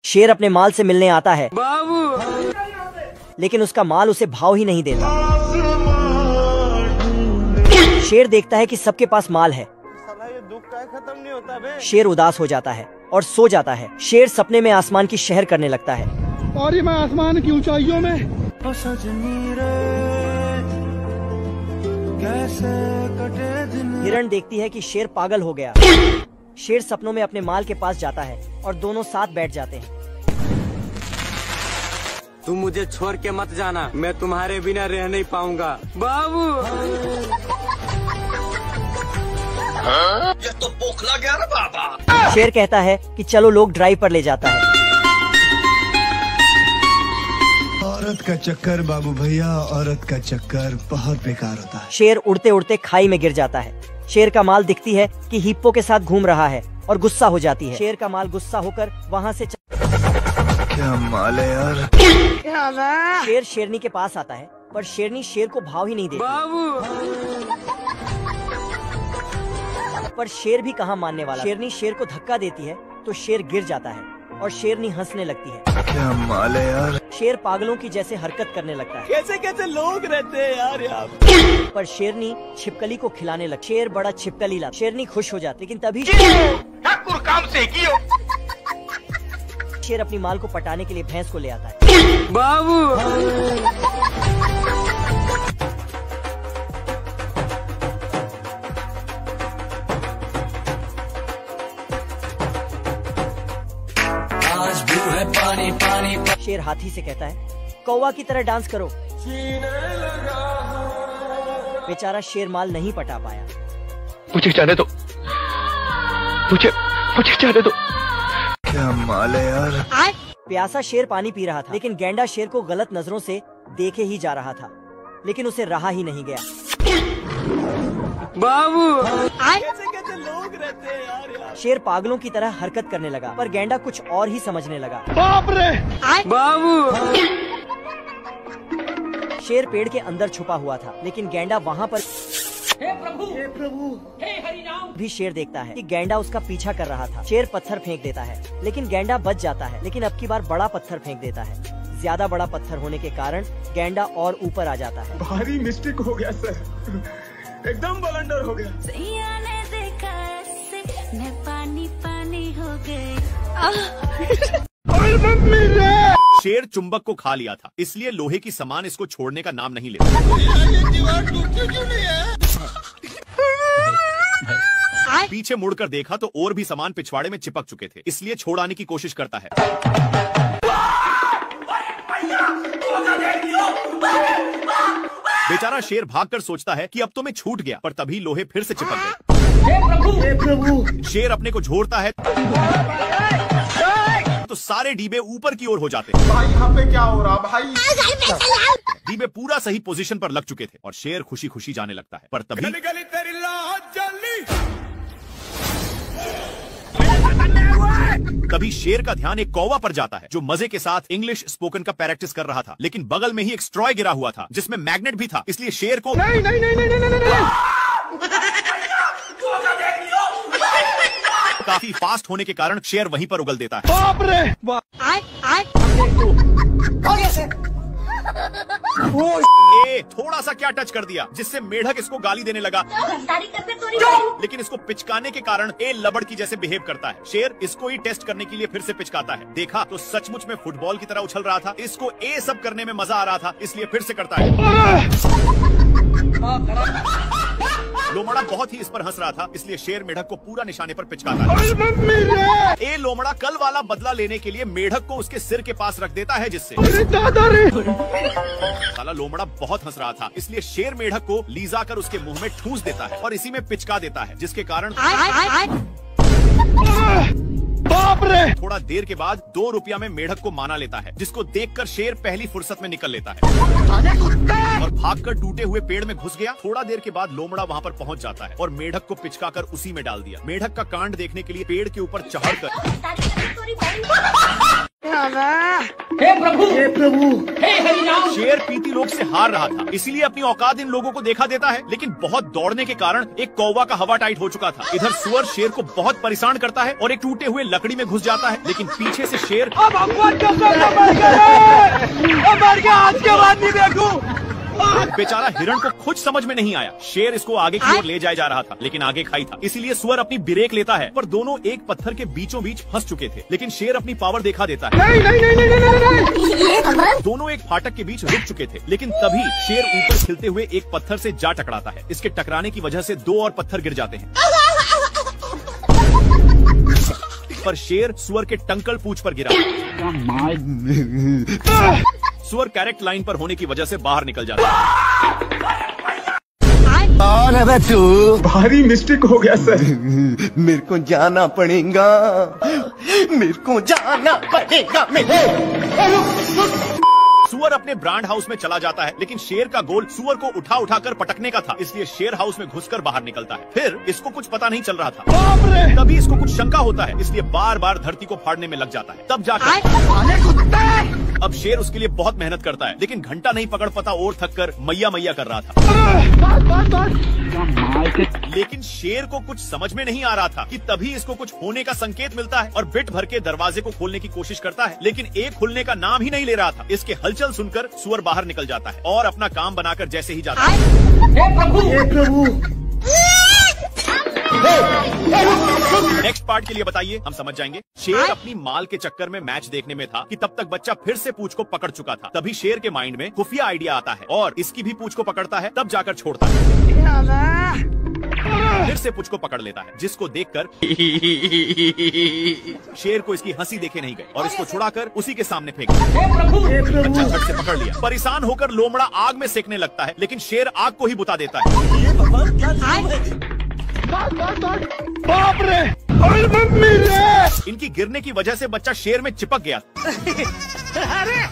शेर अपने माल से मिलने आता है बाबू, लेकिन उसका माल उसे भाव ही नहीं देता। शेर देखता है कि सबके पास माल है। ये दुख का खत्म नहीं होता बे। शेर उदास हो जाता है और सो जाता है। शेर सपने में आसमान की शहर करने लगता है। और ये मैं आसमान की ऊंचाइयों में हिरण देखती है कि शेर पागल हो गया। शेर सपनों में अपने माल के पास जाता है और दोनों साथ बैठ जाते हैं। तुम मुझे छोड़ के मत जाना, मैं तुम्हारे बिना रह नहीं पाऊंगा बाबू। ये तो पोखला गया ना बाबा। शेर कहता है कि चलो लोग ड्राइव पर ले जाता है। औरत का चक्कर बाबू भैया, औरत का चक्कर बहुत बेकार होता है। शेर उड़ते उड़ते खाई में गिर जाता है। शेर का माल दिखती है कि हिप्पो के साथ घूम रहा है और गुस्सा हो जाती है। शेर का माल गुस्सा होकर वहाँ से क्या माल है यार। शेर शेरनी के पास आता है, पर शेरनी शेर को भाव ही नहीं देती। पर शेर भी कहाँ मानने वाला। शेरनी शेर को धक्का देती है तो शेर गिर जाता है और शेरनी हंसने लगती है। क्या माल है यार। शेर पागलों की जैसे हरकत करने लगता है। कैसे कैसे लोग रहते हैं यार यहाँ। पर शेरनी छिपकली को खिलाने लग। शेर बड़ा छिपकली ला। शेरनी खुश हो जाती, लेकिन तभी ठाकुर काम से कियो। शेर अपनी माल को पटाने के लिए भैंस को ले आता है बाबू। पानी पानी शेर हाथी से कहता है कौवा की तरह डांस करो। बेचारा शेर माल नहीं पटा पाया। मुझे जाने दो, मुझे जाने दो। क्या माल है यार। प्यासा शेर पानी पी रहा था, लेकिन गैंडा शेर को गलत नजरों से देखे ही जा रहा था, लेकिन उसे रहा ही नहीं गया। बाबू कैसे कैसे लोग रहते हैं यार। शेर पागलों की तरह हरकत करने लगा, पर गैंडा कुछ और ही समझने लगा। बाप रे बाबू। शेर पेड़ के अंदर छुपा हुआ था, लेकिन गैंडा वहाँ पर हे प्रभु, हे प्रभु, हे हरि नाम। भी शेर देखता है कि गैंडा उसका पीछा कर रहा था। शेर पत्थर फेंक देता है, लेकिन गैंडा बच जाता है, लेकिन अब की बार बड़ा पत्थर फेंक देता है। ज्यादा बड़ा पत्थर होने के कारण गैंडा और ऊपर आ जाता है। भारी मिस्टेक हो गया सर, एकदम ब्लंडर हो गया। मैं पानी पानी हो गई। शेर चुंबक को खा लिया था, इसलिए लोहे की समान इसको छोड़ने का नाम नहीं लेता। पीछे मुड़कर देखा तो और भी सामान पिछवाड़े में चिपक चुके थे, इसलिए छोड़ाने की कोशिश करता है। बेचारा शेर भागकर सोचता है कि अब तो मैं छूट गया, पर तभी लोहे फिर से चिपक गए। हे प्रभु। शेर अपने को झोरता है तो सारे डीबे ऊपर की ओर हो जाते हैं। भाई यहाँ पे क्या हो रहा भाई। डीबे पूरा सही पोजीशन पर लग चुके थे और शेर खुशी खुशी जाने लगता है, पर तभी शेर का ध्यान एक कौवा पर जाता है, जो मजे के साथ इंग्लिश स्पोकन का प्रैक्टिस कर रहा था, लेकिन बगल में ही एक स्ट्रॉय गिरा हुआ था जिसमें मैग्नेट भी था, इसलिए शेर को नहीं नहीं नहीं नहीं नहीं नहीं। काफी फास्ट होने के कारण शेर वहीं पर उगल देता है। बाप रे बाप। थोड़ा सा क्या टच कर दिया जिससे मेढक इसको गाली देने लगा, लेकिन इसको पिचकाने के कारण ए लबड़ की जैसे बिहेव करता है। शेर इसको ही टेस्ट करने के लिए फिर से पिचकाता है। देखा तो सचमुच में फुटबॉल की तरह उछल रहा था। इसको ए सब करने में मजा आ रहा था, इसलिए फिर से करता है। लोमड़ा बहुत ही इस पर हंस रहा था, इसलिए शेर मेढक को पूरा निशाने पर पिचकाता है। ए लोमड़ा कल वाला बदला लेने के लिए मेढक को उसके सिर के पास रख देता है, जिससे साला लोमड़ा बहुत हंस रहा था, इसलिए शेर मेढक को लीजा कर उसके मुंह में ठूस देता है और इसी में पिचका देता है, जिसके कारण बाप रे। थोड़ा देर के बाद 2 रुपया में मेढक को माना लेता है, जिसको देखकर शेर पहली फुर्सत में निकल लेता है और भागकर टूटे हुए पेड़ में घुस गया। थोड़ा देर के बाद लोमड़ा वहाँ पर पहुँच जाता है और मेढक को पिचकाकर उसी में डाल दिया। मेढक का कांड देखने के लिए पेड़ के ऊपर चढ़कर हे प्रभु, हे प्रभु, हे हरि नाम। शेर पीती लोग से हार रहा था, इसीलिए अपनी औकात इन लोगों को देखा देता है, लेकिन बहुत दौड़ने के कारण एक कौवा का हवा टाइट हो चुका था। इधर सुअर शेर को बहुत परेशान करता है और एक टूटे हुए लकड़ी में घुस जाता है, लेकिन पीछे से शेर बेचारा हिरण को कुछ समझ में नहीं आया। शेर इसको आगे की ओर ले जाया जा रहा था, लेकिन आगे खाई था, इसीलिए सुअर अपनी ब्रेक लेता है, पर दोनों एक पत्थर के बीचों बीच फंस चुके थे। लेकिन शेर अपनी पावर दिखा देता है। नहीं। दोनों एक फाटक के बीच रुक चुके थे, लेकिन तभी शेर ऊपर खिलते हुए एक पत्थर से जा टकराता है। इसके टकराने की वजह से 2 और पत्थर गिर जाते हैं, पर शेर सुअर के टंकल पूंछ पर गिरा। सुअर करेक्ट लाइन पर होने की वजह से बाहर निकल जाता है। भारी मिस्टेक हो गया सर। मेरे को जाना पड़ेगा, मेरे को जाना पड़ेगा। सुअर अपने ब्रांड हाउस में चला जाता है, लेकिन शेर का गोल सुअर को उठा उठाकर पटकने का था, इसलिए शेर हाउस में घुसकर बाहर निकलता है। फिर इसको कुछ पता नहीं चल रहा था, तभी इसको कुछ शंका होता है, इसलिए बार बार धरती को फाड़ने में लग जाता है। तब जाकर अब शेर उसके लिए बहुत मेहनत करता है, लेकिन घंटा नहीं पकड़ पाता और थक कर मैया मैया कर रहा था। लेकिन शेर को कुछ समझ में नहीं आ रहा था कि तभी इसको कुछ होने का संकेत मिलता है और बिट भर के दरवाजे को खोलने की कोशिश करता है, लेकिन एक खुलने का नाम ही नहीं ले रहा था। इसके हलचल सुनकर सुअर बाहर निकल जाता है और अपना काम बनाकर जैसे ही जाता है। हे प्रभु, हे प्रभु। नेक्स्ट पार्ट के लिए बताइए, हम समझ जाएंगे। शेर अपनी माल के चक्कर में मैच देखने में था कि तब तक बच्चा फिर से पूंछ को पकड़ चुका था। तभी शेर के माइंड में खुफिया आइडिया आता है और इसकी भी पूंछ को पकड़ता है, तब जाकर छोड़ता है। फिर से पूंछ को पकड़ लेता है, जिसको देखकर शेर को इसकी हंसी देखे नहीं गई और इसको छुड़ाकर उसी के सामने फेंक दिया। बच्चा झट से पकड़ लिया। परेशान होकर लोमड़ा आग में सेकने लगता है, लेकिन शेर आग को ही बुता देता है। बाप रे, अरे मम्मी रे! इनकी गिरने की वजह से बच्चा शेर में चिपक गया।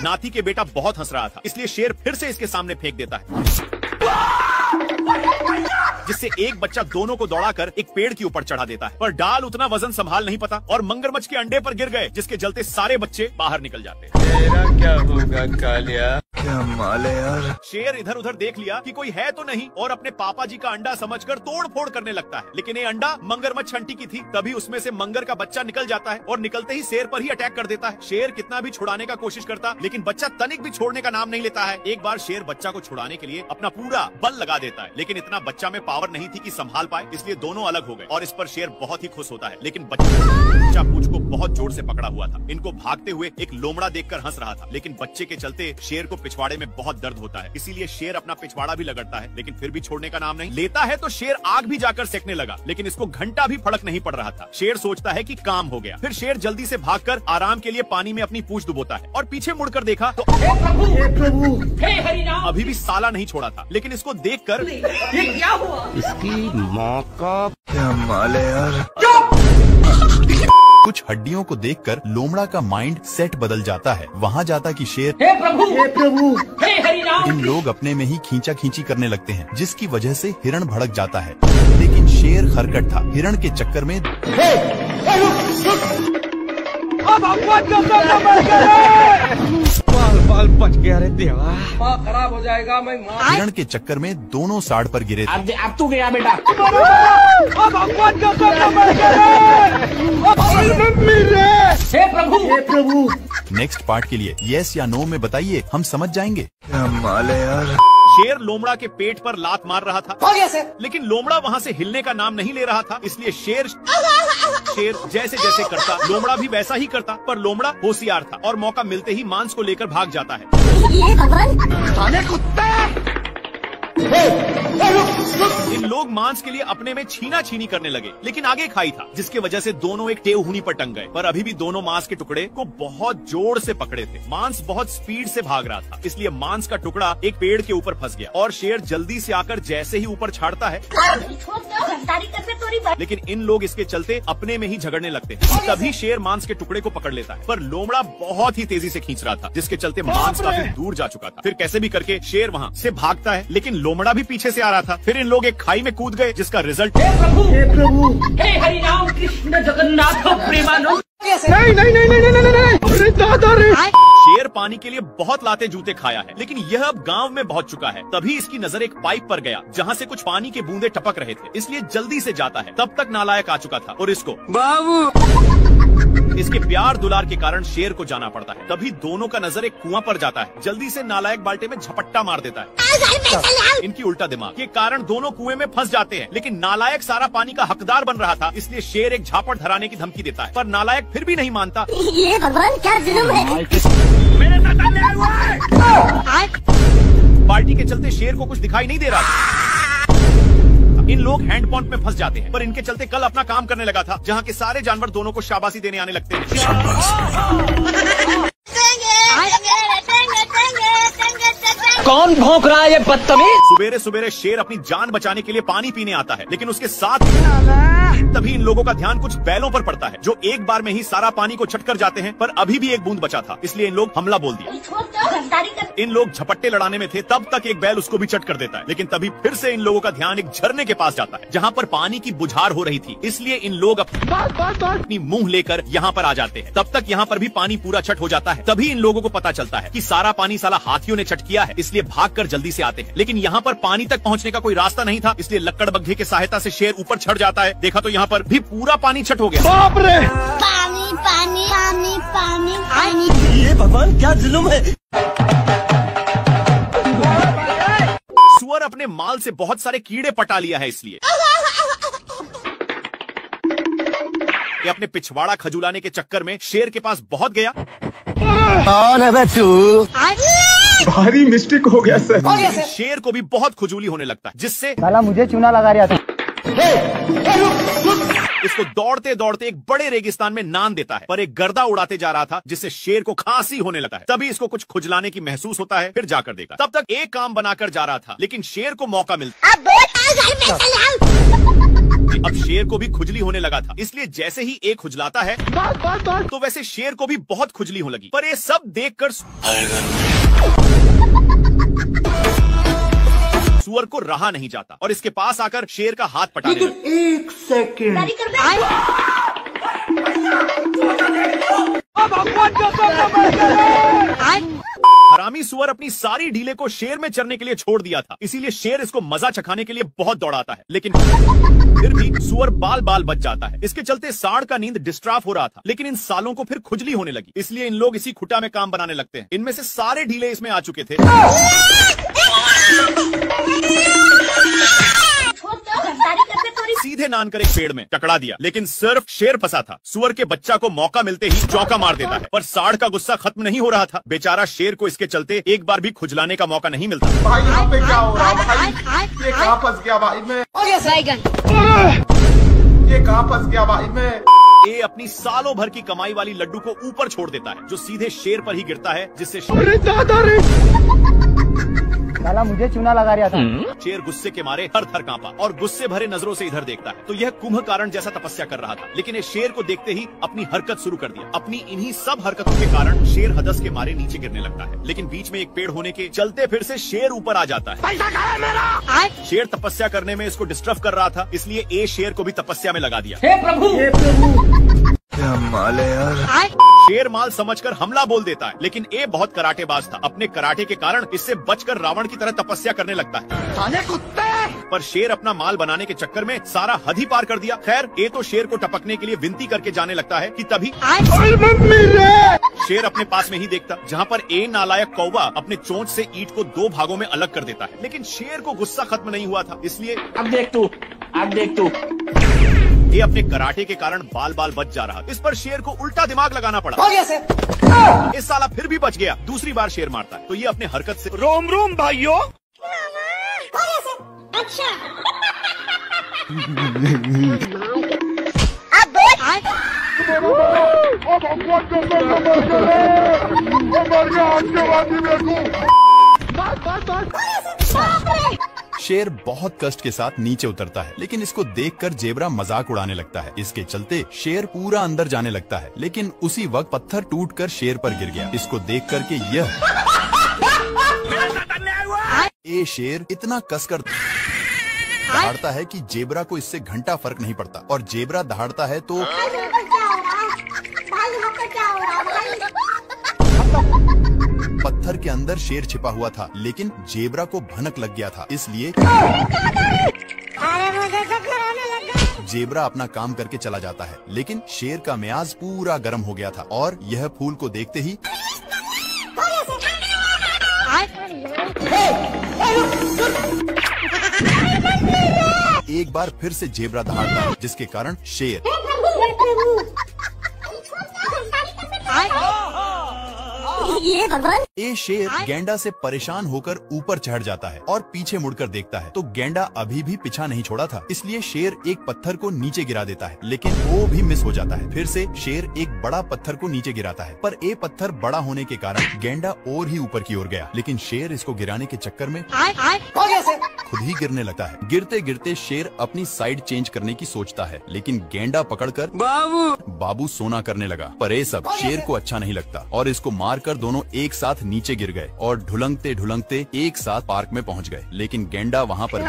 नाती के बेटा बहुत हंस रहा था, इसलिए शेर फिर से इसके सामने फेंक देता है, जिससे एक बच्चा दोनों को दौड़ाकर एक पेड़ के ऊपर चढ़ा देता है, पर डाल उतना वजन संभाल नहीं पाता और मगरमच्छ के अंडे पर गिर गए, जिसके चलते सारे बच्चे बाहर निकल जाते हैं। तेरा क्या होगा कालिया? क्या माल है यार। शेर इधर उधर देख लिया कि कोई है तो नहीं और अपने पापा जी का अंडा समझकर तोड़ फोड़ करने लगता है, लेकिन ये अंडा मगरमच्छ आंटी की थी। तभी उसमें से मंगर का बच्चा निकल जाता है और निकलते ही शेर पर ही अटैक कर देता है। शेर कितना भी छुड़ाने का कोशिश करता, लेकिन बच्चा तनिक भी छोड़ने का नाम नहीं लेता है। एक बार शेर बच्चा को छुड़ाने के लिए अपना पूरा बल लगा देता है, लेकिन इतना बच्चा में पावर नहीं थी कि संभाल पाए, इसलिए दोनों अलग हो गए और इस पर शेर बहुत ही खुश होता है। लेकिन बच्चा पूंछ को बहुत जोर से पकड़ा हुआ था। इनको भागते हुए एक लोमड़ा देखकर हंस रहा था, लेकिन बच्चे के चलते शेर को पिछवाड़े में बहुत दर्द होता है, इसीलिए शेर अपना पिछवाड़ा भी लगड़ता है, लेकिन फिर भी छोड़ने का नाम नहीं लेता है। तो शेर आग भी जाकर सेकने लगा, लेकिन इसको घंटा भी फर्क नहीं पड़ रहा था। शेर सोचता है कि काम हो गया। फिर शेर जल्दी से भागकर आराम के लिए पानी में अपनी पूंछ डुबोता है और पीछे मुड़कर देखा तो हे प्रभु, हे प्रभु, हे हरि नाम। अभी भी साला नहीं छोड़ा था, लेकिन इसको देखकर ये क्या हुआ? इसकी माँ का क्या माल है यार। कुछ हड्डियों को देखकर लोमड़ा का माइंड सेट बदल जाता है। वहाँ जाता कि शेर, हे प्रभु, हे प्रभु, हे हरि नाम। इन लोग अपने में ही खींचा खींची करने लगते हैं, जिसकी वजह से हिरण भड़क जाता है, लेकिन शेर खरकट था। हिरण के चक्कर में बाल बच गया रे देवा। माँ खराब हो जाएगा, मैं माँ। हिरण के चक्कर में दोनों साड़ पर गिरे थे। अब तू गया बेटा। हे प्रभु, हे प्रभु। नेक्स्ट पार्ट के लिए यस या नो में बताइए, हम समझ जाएंगे। क्या माल है यार। शेर लोमड़ा के पेट पर लात मार रहा था, लेकिन लोमड़ा वहाँ से हिलने का नाम नहीं ले रहा था, इसलिए शेर जैसे जैसे करता लोमड़ा भी वैसा ही करता, पर लोमड़ा होशियार था और मौका मिलते ही मांस को लेकर भाग जाता है। इन लोग मांस के लिए अपने में छीना छीनी करने लगे, लेकिन आगे खाई था, जिसके वजह से दोनों एक टेव हुनी पर टंग गए। पर अभी भी दोनों मांस के टुकड़े को बहुत जोर से पकड़े थे। मांस बहुत स्पीड से भाग रहा था, इसलिए मांस का टुकड़ा एक पेड़ के ऊपर फंस गया और शेर जल्दी से आकर जैसे ही ऊपर छाड़ता है, लेकिन इन लोग इसके चलते अपने में ही झगड़ने लगते हैं। तभी शेर मांस के टुकड़े को पकड़ लेता है, पर लोमड़ा बहुत ही तेजी से खींच रहा था, जिसके चलते मांस काफी दूर जा चुका था। फिर कैसे भी करके शेर वहाँ से भागता है, लेकिन लोमड़ा भी पीछे से आ रहा था। फिर इन लोग एक खाई में कूद गए, जिसका रिजल्ट हे प्रभु, हे प्रभु, हे हरि नाम कृष्ण जगन्नाथ प्रेमानंद। नहीं नहीं नहीं नहीं नहीं नहीं, अरे दादा रे। शेर पानी पानी के लिए बहुत लाते जूते खाया है, लेकिन यह अब गांव में पहुंच चुका है। तभी इसकी नजर एक पाइप पर गया जहां से कुछ पानी के बूंदे टपक रहे थे, इसलिए जल्दी से जाता है। तब तक नालायक आ चुका था और इसको इसके प्यार दुलार के कारण शेर को जाना पड़ता है। तभी दोनों का नजर एक कुआं पर जाता है। जल्दी से नालायक बाल्टी में झपट्टा मार देता है। इनकी उल्टा दिमाग के कारण दोनों कुएं में फंस जाते हैं, लेकिन नालायक सारा पानी का हकदार बन रहा था, इसलिए शेर एक झापड़ धराने की धमकी देता है, पर नालायक फिर भी नहीं मानता। ये भगवान क्या जुल्म है। मेरे साथ अन्याय हुआ है। बाल्टी के चलते शेर को कुछ दिखाई नहीं दे रहा था। इन लोग हैंडपंप में फंस जाते हैं, पर इनके चलते कल अपना काम करने लगा था, जहाँ के सारे जानवर दोनों को शाबाशी देने आने लगते हैं। कौन भौंक रहा है ये बदतमीज? सुबेरे सुबेरे शेर अपनी जान बचाने के लिए पानी पीने आता है, लेकिन उसके साथ तभी इन लोगों का ध्यान कुछ बैलों पर पड़ता है, जो एक बार में ही सारा पानी को छट कर जाते हैं, पर अभी भी एक बूंद बचा था, इसलिए इन लोग हमला बोल दिया। इन लोग झपट्टे लड़ाने में थे, तब तक एक बैल उसको भी चट कर देता है, लेकिन तभी फिर से इन लोगों का ध्यान एक झरने के पास जाता है, जहाँ पर पानी की बुझार हो रही थी, इसलिए इन लोग अपनी मुंह लेकर यहाँ पर आ जाते हैं। तब तक यहाँ पर भी पानी पूरा छट हो जाता है। तभी इन लोगों को पता चलता है कि सारा पानी साला हाथियों ने चट किया है, इसलिए भागकर जल्दी से आते हैं, लेकिन यहाँ पर पानी तक पहुँचने का कोई रास्ता नहीं था, इसलिए लक्कड़ बग्घे की सहायता से शेर ऊपर चढ़ जाता है। देखा तो यहाँ पर भी पूरा पानी छट हो गया। बाप रे! पानी पानी पानी पानी पानी। ये भगवान क्या जुल्म है। सुअर अपने माल से बहुत सारे कीड़े पटा लिया है, इसलिए ये अपने पिछवाड़ा खजुलाने के चक्कर में शेर के पास बहुत गया। कौन है तू? भारी मिस्टेक हो गया सर। शेर को भी बहुत खुजूली होने लगता है, जिससे साला मुझे चूना लगा रहा था। इसको दौड़ते दौड़ते एक बड़े रेगिस्तान में नान देता है, पर एक गर्दा उड़ाते जा रहा था, जिससे शेर को खांसी होने लगा है। तभी इसको कुछ खुजलाने की महसूस होता है, फिर जाकर देखा। तब तक एक काम बनाकर जा रहा था, लेकिन शेर को मौका मिलता। अब शेर को भी खुजली होने लगा था, इसलिए जैसे ही एक खुजलाता है तो वैसे शेर को भी बहुत खुजली होने लगी। पर ये सब देखकर सुअर को रहा नहीं जाता और इसके पास आकर शेर का हाथ पटाने लगा। एक सेकंड। हरामी सुअर अपनी सारी ढीले को शेर में चरने के लिए छोड़ दिया था, इसीलिए शेर इसको मजा चखाने के लिए बहुत दौड़ाता है, लेकिन फिर भी सुअर बाल बाल बच जाता है। इसके चलते सांड का नींद डिस्टर्ब हो रहा था, लेकिन इन सालों को फिर खुजली होने लगी, इसलिए इन लोग इसी खुटा में काम बनाने लगते हैं। इनमें से सारे ढीले इसमें आ चुके थे। सीधे नान कर एक पेड़ में टकरा दिया, लेकिन सिर्फ शेर फंसा था। सुअर के बच्चा को मौका मिलते ही चौका मार देता है, पर सांड का गुस्सा खत्म नहीं हो रहा था। बेचारा शेर को इसके चलते एक बार भी खुजलाने का मौका नहीं मिलता। भाई यहाँ पे क्या हो रहा है भाई? ये कहाँ फंस गया भाई मैं? ये कहाँ फंस गया भाई मैं? ये अपनी सालों भर की कमाई वाली लड्डू को ऊपर छोड़ देता है, जो सीधे शेर पर ही गिरता है, जिससे साला मुझे चूना लगा रहा था। शेर गुस्से के मारे थर थर कांपा और गुस्से भरे नजरों से इधर देखता है, तो यह कुंभकर्ण जैसा तपस्या कर रहा था, लेकिन ये शेर को देखते ही अपनी हरकत शुरू कर दिया। अपनी इन्हीं सब हरकतों के कारण शेर हदस के मारे नीचे गिरने लगता है, लेकिन बीच में एक पेड़ होने के चलते फिर से शेर ऊपर आ जाता है। पैसा कहाँ है मेरा? शेर तपस्या करने में इसको डिस्टर्ब कर रहा था, इसलिए ए शेर को भी तपस्या में लगा दिया। हे प्रभु, हे प्रभु। क्या माल है यार। शेर माल समझकर हमला बोल देता है, लेकिन ए बहुत कराटेबाज था। अपने कराटे के कारण इससे बचकर रावण की तरह तपस्या करने लगता है। कुत्ते! पर शेर अपना माल बनाने के चक्कर में सारा हद ही पार कर दिया। खैर ए तो शेर को टपकने के लिए विनती करके जाने लगता है कि तभी शेर अपने पास में ही देखता, जहाँ पर ए नालायक कौवा अपने चोंच से ईंट को 2 भागों में अलग कर देता है, लेकिन शेर को गुस्सा खत्म नहीं हुआ था, इसलिए अब देख तू। ये अपने कराटे के कारण बाल बाल बच जा रहा। इस पर शेर को उल्टा दिमाग लगाना पड़ा। हो गया सर। इस साला फिर भी बच गया। दूसरी बार शेर मारता है, तो ये अपने हरकत से रोम रोम भाइयों। अच्छा शेर बहुत कष्ट के साथ नीचे उतरता है, लेकिन इसको देखकर जेबरा मजाक उड़ाने लगता है। इसके चलते शेर पूरा अंदर जाने लगता है, लेकिन उसी वक्त पत्थर टूटकर शेर पर गिर गया। इसको देख करके यह ये शेर इतना कसकर दहाड़ता है कि जेबरा को इससे घंटा फर्क नहीं पड़ता, और जेबरा दहाड़ता है तो पत्थर के अंदर शेर छिपा हुआ था, लेकिन जेब्रा को भनक लग गया था, इसलिए जेब्रा अपना काम करके चला जाता है। लेकिन शेर का मियाज पूरा गर्म हो गया था और यह फूल को देखते ही एक बार फिर से जेब्रा दहाड़ता है, जिसके कारण शेर ये भगवान। ये शेर गेंडा से परेशान होकर ऊपर चढ़ जाता है और पीछे मुड़कर देखता है तो गेंडा अभी भी पीछा नहीं छोड़ा था, इसलिए शेर एक पत्थर को नीचे गिरा देता है, लेकिन वो भी मिस हो जाता है। फिर से शेर एक बड़ा पत्थर को नीचे गिराता है, पर ये पत्थर बड़ा होने के कारण गेंडा और ही ऊपर की ओर गया, लेकिन शेर इसको गिराने के चक्कर में खुद ही गिरने लगता है। गिरते गिरते शेर अपनी साइड चेंज करने की सोचता है, लेकिन गेंडा पकड़कर बाबू सोना करने लगा। पर ये सब शेर को अच्छा नहीं लगता और इसको मारकर दोनों एक साथ नीचे गिर गए और ढुलंगते ढुलंगते एक साथ पार्क में पहुंच गए। लेकिन गेंडा वहां पर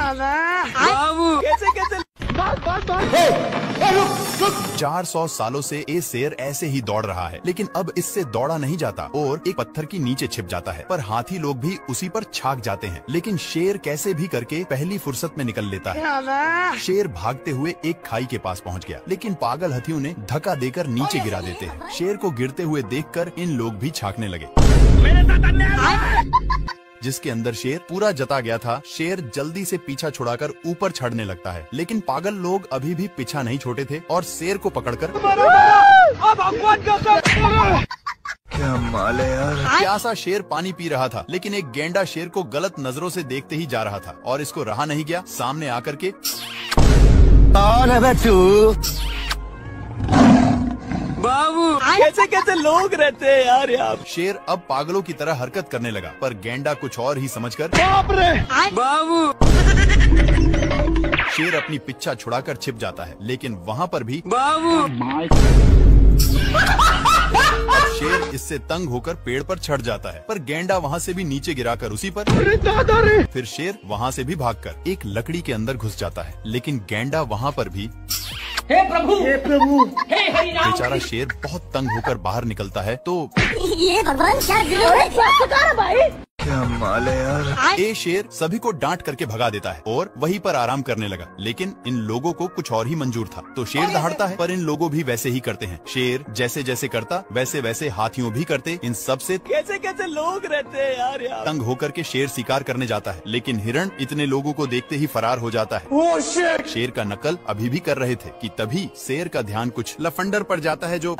400 सालों से ये शेर ऐसे ही दौड़ रहा है, लेकिन अब इससे दौड़ा नहीं जाता और एक पत्थर की नीचे छिप जाता है। पर हाथी लोग भी उसी पर छाक जाते हैं, लेकिन शेर कैसे भी करके पहली फुर्सत में निकल लेता है। शेर भागते हुए एक खाई के पास पहुंच गया, लेकिन पागल हाथियों ने धक्का देकर नीचे गिरा देते हैं। शेर को गिरते हुए देखकर इन लोग भी छाकने लगे। जिसके अंदर शेर पूरा जता गया था। शेर जल्दी से पीछा छुड़ाकर ऊपर चढ़ने लगता है, लेकिन पागल लोग अभी भी पीछा नहीं छोड़े थे और शेर को पकड़कर क्या माल है यार। प्यासा शेर पानी पी रहा था, लेकिन एक गेंडा शेर को गलत नजरों से देखते ही जा रहा था और इसको रहा नहीं गया, सामने आकर के कौन है तू? बाबू कैसे कैसे लोग रहते हैं यार यहाँ। शेर अब पागलों की तरह हरकत करने लगा, पर गेंडा कुछ और ही समझकर बाबू शेर अपनी पिच्छा छुड़ाकर छिप जाता है, लेकिन वहाँ पर भी बाबू अब शेर इससे तंग होकर पेड़ पर चढ़ जाता है, पर गेंडा वहाँ से भी नीचे गिराकर उसी पर फिर शेर वहाँ से भी भागकर एक लकड़ी के अंदर घुस जाता है, लेकिन गेंडा वहाँ पर भी हे प्रभु हे हरिनाम। बेचारा शेर बहुत तंग होकर बाहर निकलता है तो ये भगवान क्या जुलूम है भाई। क्या माल है यार। ये शेर सभी को डांट करके भगा देता है और वहीं पर आराम करने लगा, लेकिन इन लोगों को कुछ और ही मंजूर था, तो शेर दहाड़ता है, पर इन लोगों भी वैसे ही करते हैं। शेर जैसे जैसे करता वैसे वैसे हाथियों भी करते। इन सब से कैसे कैसे लोग रहते हैं यार यहाँ। तंग होकर के शेर शिकार करने जाता है, लेकिन हिरण इतने लोगों को देखते ही फरार हो जाता है। शेर का नकल अभी भी कर रहे थे कि तभी शेर का ध्यान कुछ लफंडर पर जाता है जो